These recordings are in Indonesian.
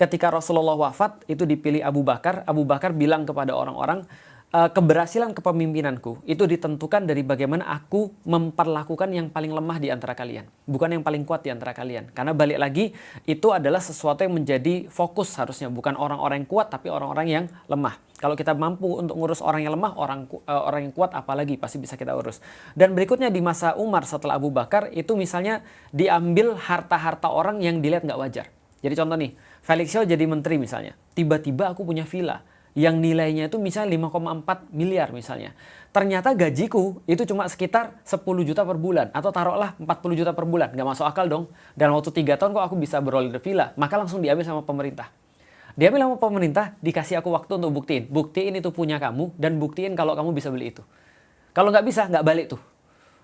ketika Rasulullah wafat, itu dipilih Abu Bakar. Abu Bakar bilang kepada orang-orang, keberhasilan kepemimpinanku itu ditentukan dari bagaimana aku memperlakukan yang paling lemah di antara kalian, bukan yang paling kuat di antara kalian. Karena balik lagi, itu adalah sesuatu yang menjadi fokus harusnya, bukan orang-orang yang kuat, tapi orang-orang yang lemah. Kalau kita mampu untuk ngurus orang yang lemah, orang yang kuat apalagi pasti bisa kita urus. Dan berikutnya di masa Umar setelah Abu Bakar, itu misalnya diambil harta-harta orang yang dilihat nggak wajar. Jadi contoh nih, Felix Yao jadi menteri misalnya, tiba-tiba aku punya villa yang nilainya itu misalnya 5,4 miliar misalnya. Ternyata gajiku itu cuma sekitar 10 juta per bulan. Atau taruhlah 40 juta per bulan. Nggak masuk akal dong. Dalam waktu 3 tahun kok aku bisa beroleh villa. Maka langsung diambil sama pemerintah. Diambil sama pemerintah, dikasih aku waktu untuk buktiin. Buktiin itu punya kamu, dan buktiin kalau kamu bisa beli itu. Kalau nggak bisa, nggak balik tuh.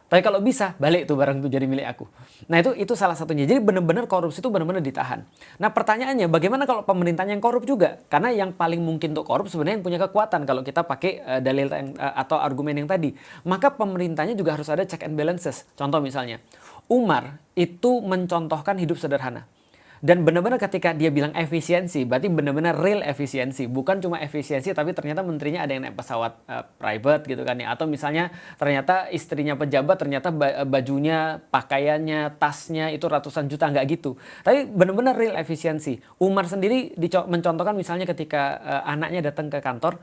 Tapi kalau bisa, balik tuh barang itu jadi milik aku. Nah itu salah satunya. Jadi benar-benar korupsi itu benar-benar ditahan. Nah pertanyaannya, bagaimana kalau pemerintahnya yang korup juga? Karena yang paling mungkin untuk korup sebenarnya yang punya kekuatan. Kalau kita pakai dalil atau argumen yang tadi. Maka pemerintahnya juga harus ada check and balances. Contoh misalnya, Umar itu mencontohkan hidup sederhana. Dan benar-benar ketika dia bilang efisiensi, berarti benar-benar real efisiensi. Bukan cuma efisiensi, tapi ternyata menterinya ada yang naik pesawat private gitu kan ya. Atau misalnya ternyata istrinya pejabat, ternyata bajunya, pakaiannya, tasnya itu ratusan juta, nggak gitu. Tapi benar-benar real efisiensi. Umar sendiri mencontohkan misalnya ketika anaknya datang ke kantor,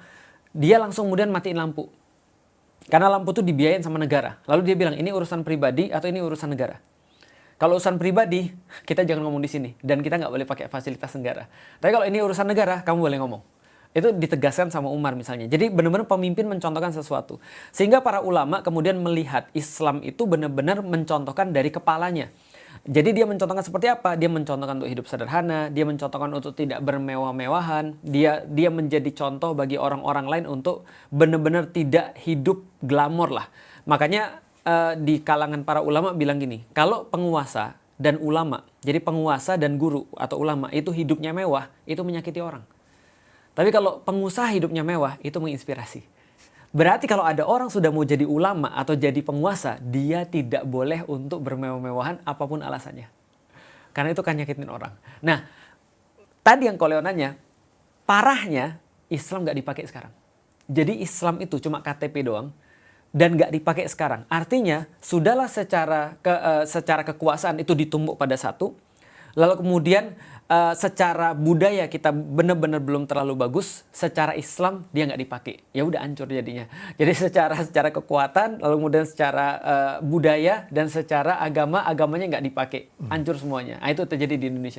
dia langsung kemudian matiin lampu. Karena lampu itu dibiayain sama negara. Lalu dia bilang, ini urusan pribadi atau ini urusan negara? Kalau urusan pribadi, kita jangan ngomong di sini. Dan kita nggak boleh pakai fasilitas negara. Tapi kalau ini urusan negara, kamu boleh ngomong. Itu ditegaskan sama Umar misalnya. Jadi benar-benar pemimpin mencontohkan sesuatu. Sehingga para ulama kemudian melihat Islam itu benar-benar mencontohkan dari kepalanya. Jadi dia mencontohkan seperti apa? Dia mencontohkan untuk hidup sederhana. Dia mencontohkan untuk tidak bermewah-mewahan. Dia menjadi contoh bagi orang-orang lain untuk benar-benar tidak hidup glamor lah. Makanya di kalangan para ulama bilang gini, kalau penguasa dan ulama, jadi penguasa dan guru atau ulama itu hidupnya mewah, itu menyakiti orang. Tapi kalau pengusaha hidupnya mewah, itu menginspirasi. Berarti kalau ada orang sudah mau jadi ulama atau jadi penguasa, dia tidak boleh untuk bermewah-mewahan apapun alasannya. Karena itu kan nyakitin orang. Nah, tadi yang Koleo nanya, parahnya Islam nggak dipakai sekarang. Jadi Islam itu cuma KTP doang. Dan nggak dipakai sekarang. Artinya, sudahlah secara kekuasaan itu ditumpuk pada satu. Lalu kemudian secara budaya kita benar-benar belum terlalu bagus. Secara Islam dia nggak dipakai. Ya udah hancur jadinya. Jadi secara kekuatan, lalu kemudian secara budaya dan secara agamanya nggak dipakai. Hancur semuanya. Nah, itu terjadi di Indonesia.